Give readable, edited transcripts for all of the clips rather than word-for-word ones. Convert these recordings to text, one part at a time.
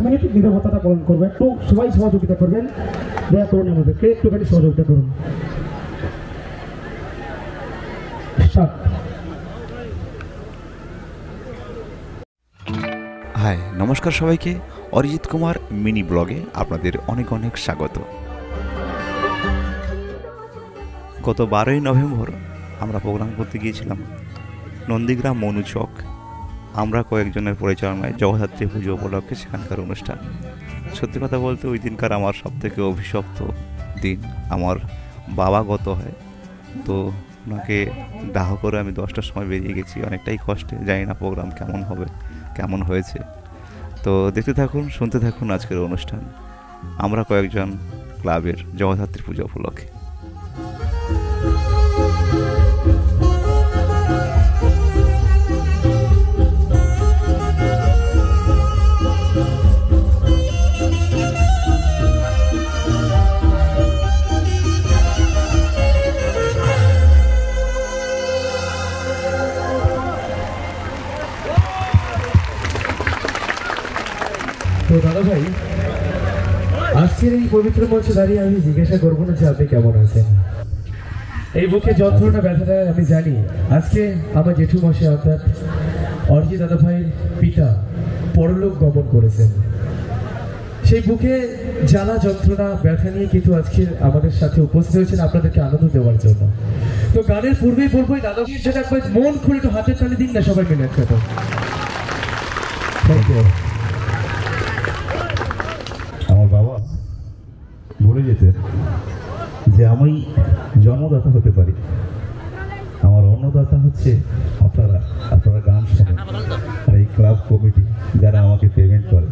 Minute নীরবতাটা পালন করবো। একটু সবাই সহযোগিতা করবেন, দয়া করুন আমাদেরকে একটুখানি সহযোগিতা করুন। হাই, নমস্কার সবাইকে। অরিজিৎ কুমার মিনি ব্লগে আপনাদের অনেক অনেক স্বাগত। গত 12ই নভেম্বর আমরা প্রোগ্রাম করতে গিয়েছিলাম নন্দীগ্রাম মনুচক। আমরা কয়েকজনের পরিচালনায় জগদ্ধাত্রী পুজো উপলক্ষে সেখানকার অনুষ্ঠান। সত্যি কথা বলতে ওই দিনকার আমার সবথেকে অভিশপ্ত দিন। আমার বাবা গত হয়, তো ওনাকে দাহ করে আমি 10টার সময় বেরিয়ে গেছি, অনেকটাই কষ্টে। জানি না প্রোগ্রাম কেমন হবে, কেমন হয়েছে। তো দেখতে থাকুন, শুনতে থাকুন আজকের অনুষ্ঠান আমরা কয়েকজন ক্লাবের জগদ্ধাত্রী পুজো উপলক্ষে। তো দাদা ভাই, আজকের এই পবিত্র মঞ্চে দাঁড়িয়ে আমি জিজ্ঞাসা করবো না যে আপনি কেমন আছেন। এই বুকে যন্ত্রণা ব্যথাটা আমি জানি। আজকে আমার জেঠু মশাই অর্থাৎ অরিজিৎ দাদা ভাইয়ের পিতা পরলোক গমন করেছেন। সেই বুকে জ্বালা যন্ত্রণা ব্যথা নিয়ে কিন্তু আজকে আমাদের সাথে উপস্থিত হয়েছেন আপনাদেরকে আনন্দ দেওয়ার জন্য। তো গানের পূর্বেই বলবো দাদা ভাইয়ের সাথে একবার মন খুলে একটু হাতের তালি দিন না সবাই মিলে একসাথে। Thank you. আমার বাবা বলে যেতেন যে আমি জন্মদাতা হতে পারি, আমার অন্নদাতা হচ্ছে আপনারা গান শোনেন আর এই ক্লাব কমিটি যারা আমাকে পেমেন্ট করে।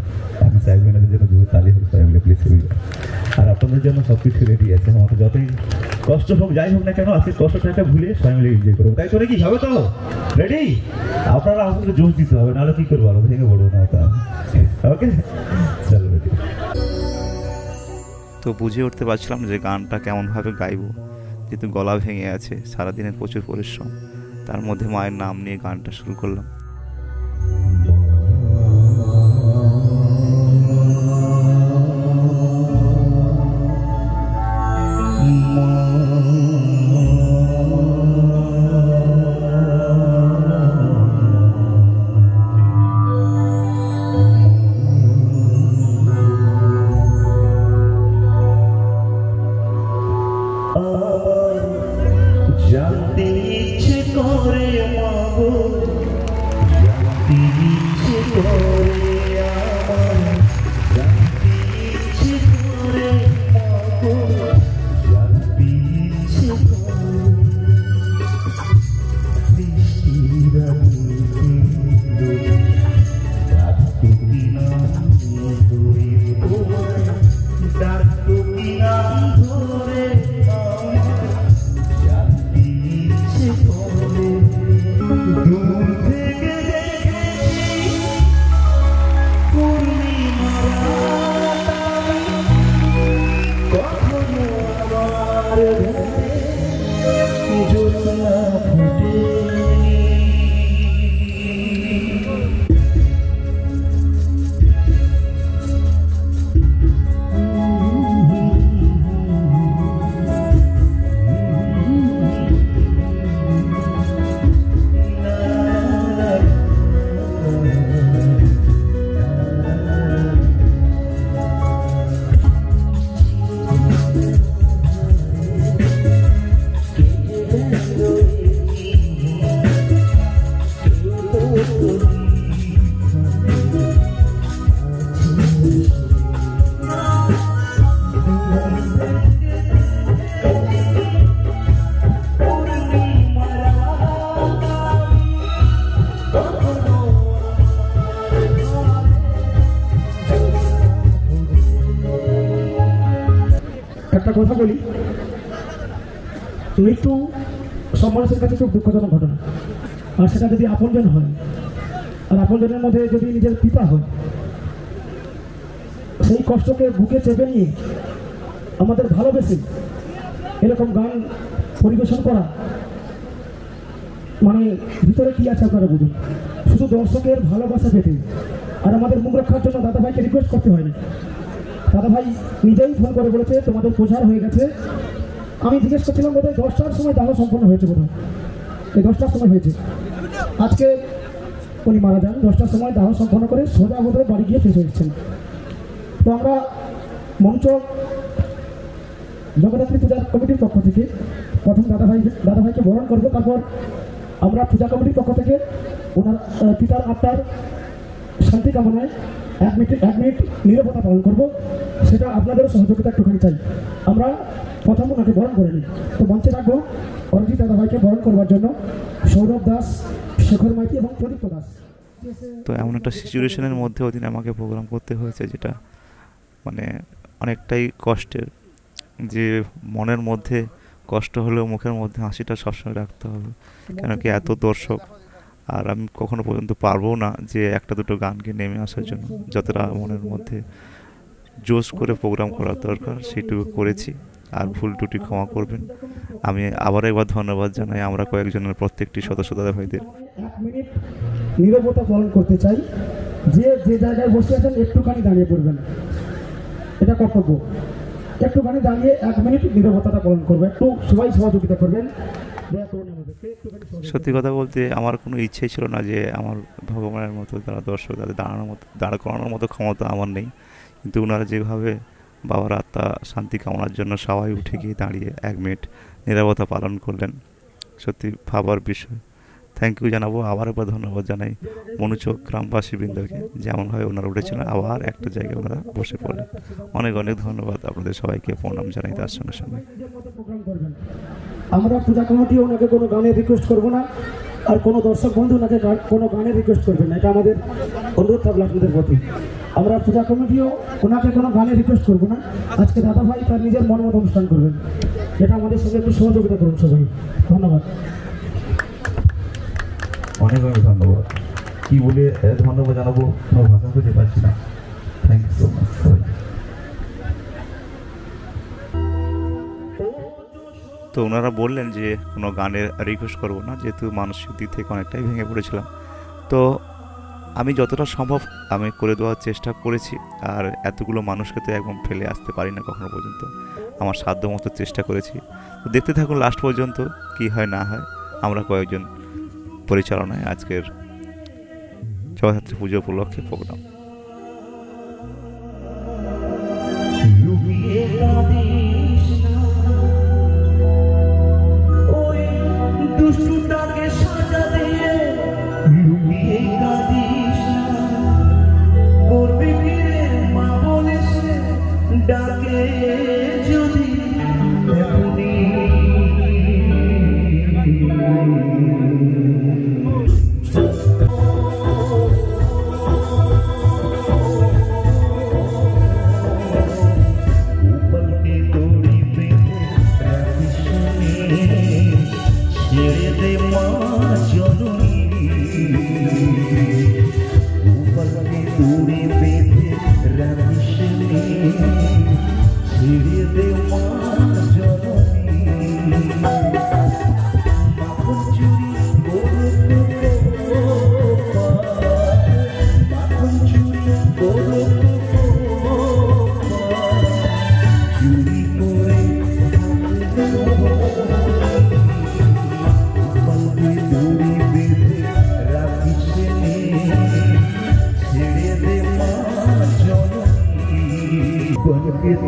আমি চাইবেন এদের জন্য দুটো তালি হোক ফ্যামিলি প্লিজ। আর আপনাদের জন্য সব কিছু রেডি আছে। আমাকে যতই কষ্ট হোক যাই হোক না কেন আজকে কষ্টটাকে ভুলে ফ্যামিলি এনজয় করবো। তাই তো নাকি হবে? তো রেডি? আপনারা আমাকে জোর দিতে হবে, নাহলে কি করবো, আরো ভেঙে পড়বো না। ওকে, চলো রেডি। তো বুঝে উঠতে পারছিলাম যে গানটা কেমনভাবে গাইবো, যেহেতু গলা ভেঙে আছে, সারাদিনের প্রচুর পরিশ্রম। তার মধ্যে মায়ের নাম নিয়ে গানটা শুরু করলাম। জানতে ইচ্ছে করে মাগো, জানতে ইচ্ছে করে আমার, জানতে ইচ্ছে করে মাগো, জানতে ইচ্ছে করে বৃষ্টির রাতে ডাকতো কিনা ধরে, ডাকতো কিনা ধরে দূর থেকে দেখেছি পূর্ণিমারা, কখনো আমার জ্যোৎস্না ফুটে। একটা কথা বলি, মৃত্যু সব মানুষের কাছে খুব দুঃখজনক ঘটনা। আর সেটা যদি আপনজন হয়, আর আপনজনের মধ্যে যদি নিজের পিতা হয়, সেই কষ্টকে বুকে চেপে নিয়ে আমাদের ভালোবেসে এরকম গান পরিবেশন করা মানে ভিতরে কি আছে আপনারা বুঝুন। শুধু দর্শকের ভালোবাসা পেতে আর আমাদের মুখ রক্ষার জন্য দাদাভাইকে রিকোয়েস্ট করতে হয়নি। দাদাভাই নিজেই ফোন করে বলেছে তোমাদের প্রচার হয়ে গেছে। আমি জিজ্ঞেস করছিলাম বোধহয় 10টার সময় দাহ সম্পন্ন হয়েছে, বোধহয় এই 10টার সময় হয়েছে। আজকে উনি মারা যান 10টার সময় দাহ সম্পন্ন করে সোজা বোধহয় বাড়ি গিয়ে ফেসে এসেছেন। তো আমরা মঞ্চক জগদ্ধাত্রী পূজা কমিটির পক্ষ থেকে প্রথম দাদাভাইকে বরণ করবো, তারপর আমরা পূজা কমিটির পক্ষ থেকে ওনার পিতার আত্মার শান্তি কামনায় 1 মিনিট নীরবতা পালন করব। সেটা আপনাদেরও সহযোগিতা একটুখানি চাই। আমরা প্রথম ওনাকে বরণ করে নিই। তো মঞ্চে রাখবো অরিজিৎ দাদাভাইকে বরণ করবার জন্য সৌরভ দাস, শেখর মাইতি এবং প্রদীপ দাস। তো এমন একটা সিচুয়েশনের মধ্যে ওদিন আমাকে প্রোগ্রাম করতে হয়েছে, যেটা মানে অনেকটাই কষ্টের। যে মনের মধ্যে কষ্ট হলেও মুখের মধ্যে হাসিটা সবসময় রাখতে হবে, কেন কি এত দর্শক। আর আমি কখনো পর্যন্ত পারবো না যে একটা দুটো গানকে নেমে আসার জন্য। যতটা মনের মধ্যে জোশ করে প্রোগ্রাম করার দরকার সেইটুকু করেছি। আর ভুল ত্রুটি ক্ষমা করবেন। আমি আবার একবার ধন্যবাদ জানাই আমরা কয়েকজনের প্রত্যেকটি সদস্য দাদাভাইদের। 1 মিনিট নীরবতা পালন করতে চাই। যে জায়গায় বসে আছেন একটুখানি দাঁড়িয়ে পড়বেন, এটা কর্তব্য। একটুখানি দাঁড়িয়ে 1 মিনিট নীরবতাটা পালন করবে, একটু সবাই সহযোগিতা করবেন। সত্যি কথা বলতে আমার কোনো ইচ্ছেই ছিল না যে আমার ভগবানের মতো যারা দর্শক তাদের দাঁড় করানোর মতো ক্ষমতা আমার নেই। কিন্তু ওনারা যেভাবে বাবার আত্মা শান্তি কামনার জন্য সবাই উঠে গিয়ে দাঁড়িয়ে 1 মিনিট নীরবতা পালন করলেন, সত্যি ভাবার বিষয়। থ্যাংক ইউ জানাবো। আবার একবার ধন্যবাদ জানাই মনুচক গ্রামবাসী বৃন্দকে, যেমনভাবে ওনারা উঠেছিলেন আবার একটা জায়গায় ওনারা বসে পড়লেন। অনেক অনেক ধন্যবাদ আপনাদের সবাইকে প্রণাম জানাই। তার সঙ্গে সঙ্গে আমরা পূজা কমিটি ওনাকে কোনো গানের রিকোয়েস্ট করবো না, আর কোনো দর্শক বন্ধু ওনাকে কোনো গানের রিকোয়েস্ট করবেন না, এটা আমাদের অনুরোধ থাকলো আপনাদের প্রতি। আমরা পূজা কমিটিও ওনাকে কোনো গানের রিকোয়েস্ট করবো না। আজকে দাদাভাই তার নিজের মন মতো অনুষ্ঠান করবেন, এটা আমাদের সঙ্গে একটু সহযোগিতা করুন সবাই। ধন্যবাদ। অনেক অনেক ধন্যবাদ। কি বলে ধন্যবাদ জানাবো কোনো ভাষা খুঁজে পাচ্ছি না। থ্যাংক ইউ সো মাচ সবাই। তো ওনারা বললেন যে কোনো গানের রিকোয়েস্ট করবো না, যেহেতু মানসিক দিক থেকে অনেকটাই ভেঙে পড়েছিলাম। তো আমি যতটা সম্ভব আমি করে দেওয়ার চেষ্টা করেছি। আর এতগুলো মানুষকে তো একদম ফেলে আসতে পারি না কখনো পর্যন্ত, আমার সাধ্য মতো চেষ্টা করেছি। তো দেখতে থাকুন লাস্ট পর্যন্ত কি হয় না হয়। আমরা কয়েকজন পরিচালনায় আজকের জগদ্ধাত্রী পুজো উপলক্ষে প্রোগ্রাম।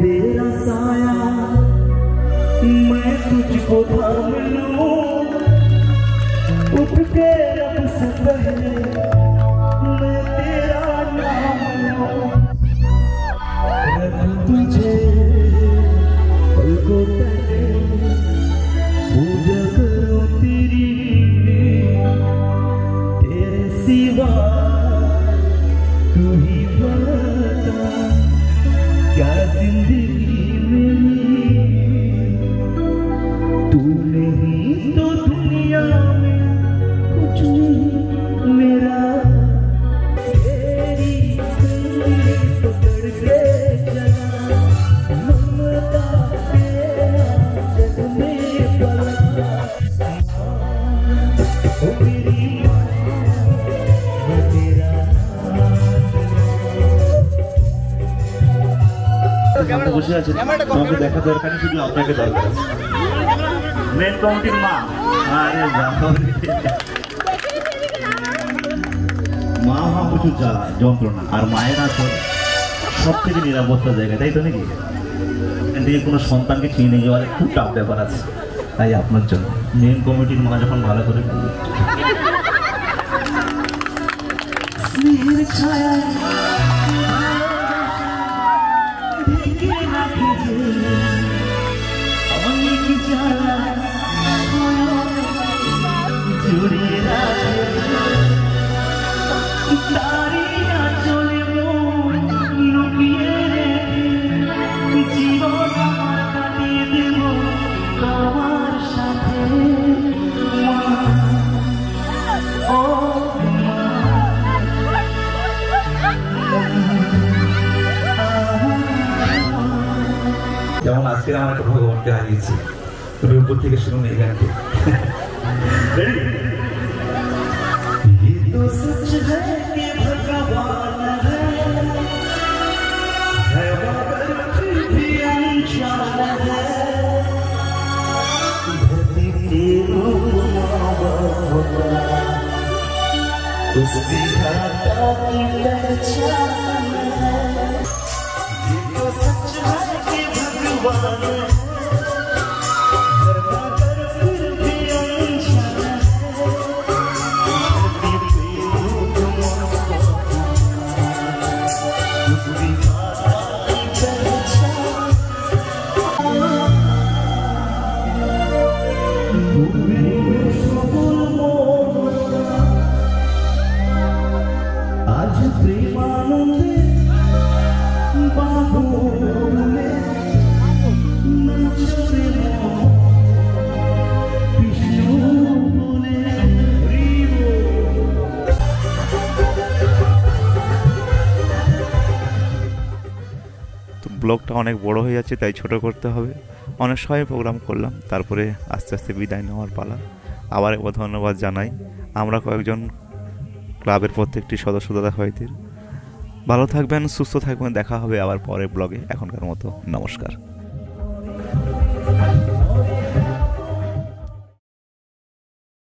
तेरा साया मैं तुझको थाम लूं, उठ के रब से पहले मैं तेरा नाम लूं, रख तुझे पलकों तले पूजा करो तेरी, तेरे सिवा तू ही बता क्या जिंदगी मेरी, तू नहीं तो दुनिया में कुछ नहीं मेरा, तेरी সামনে বসে আছেন, আমাকে দেখা দরকার নেই, শুধু আপনাকে দরকার আছে। মেন কমিটির মা, আরে মা মা প্রচুর জ্বালা যন্ত্রণা, আর মায়ের আসল সব থেকে নিরাপত্তার জায়গা, তাই তো নাকি? এখান থেকে কোনো সন্তানকে ছিনিয়ে নিয়ে যাওয়ার খুব টাফ ব্যাপার আছে, তাই আপনার জন্য মেন কমিটির মা যখন ভালো করে যেমন আজকে আমার একটা ভগবানকে হারিয়েছি, তুমি উপর থেকে শুনুন এই গানটি। আজ প্রেমানন্দে বাবুলে নাচরে বিষ্ণু বলে তো ব্লগটা অনেক বড় হয়ে যাচ্ছে, তাই ছোট করতে হবে। অনেক সময় প্রোগ্রাম করলাম, তারপরে আস্তে আস্তে বিদায় নেওয়ার পালা। আবার একবার ধন্যবাদ জানাই আমরা কয়েকজন ক্লাবের প্রত্যেকটি সদস্য দাদা ভাইদের। ভালো থাকবেন, সুস্থ থাকবেন, দেখা হবে আবার পরের ব্লগে। এখনকার মতো নমস্কার।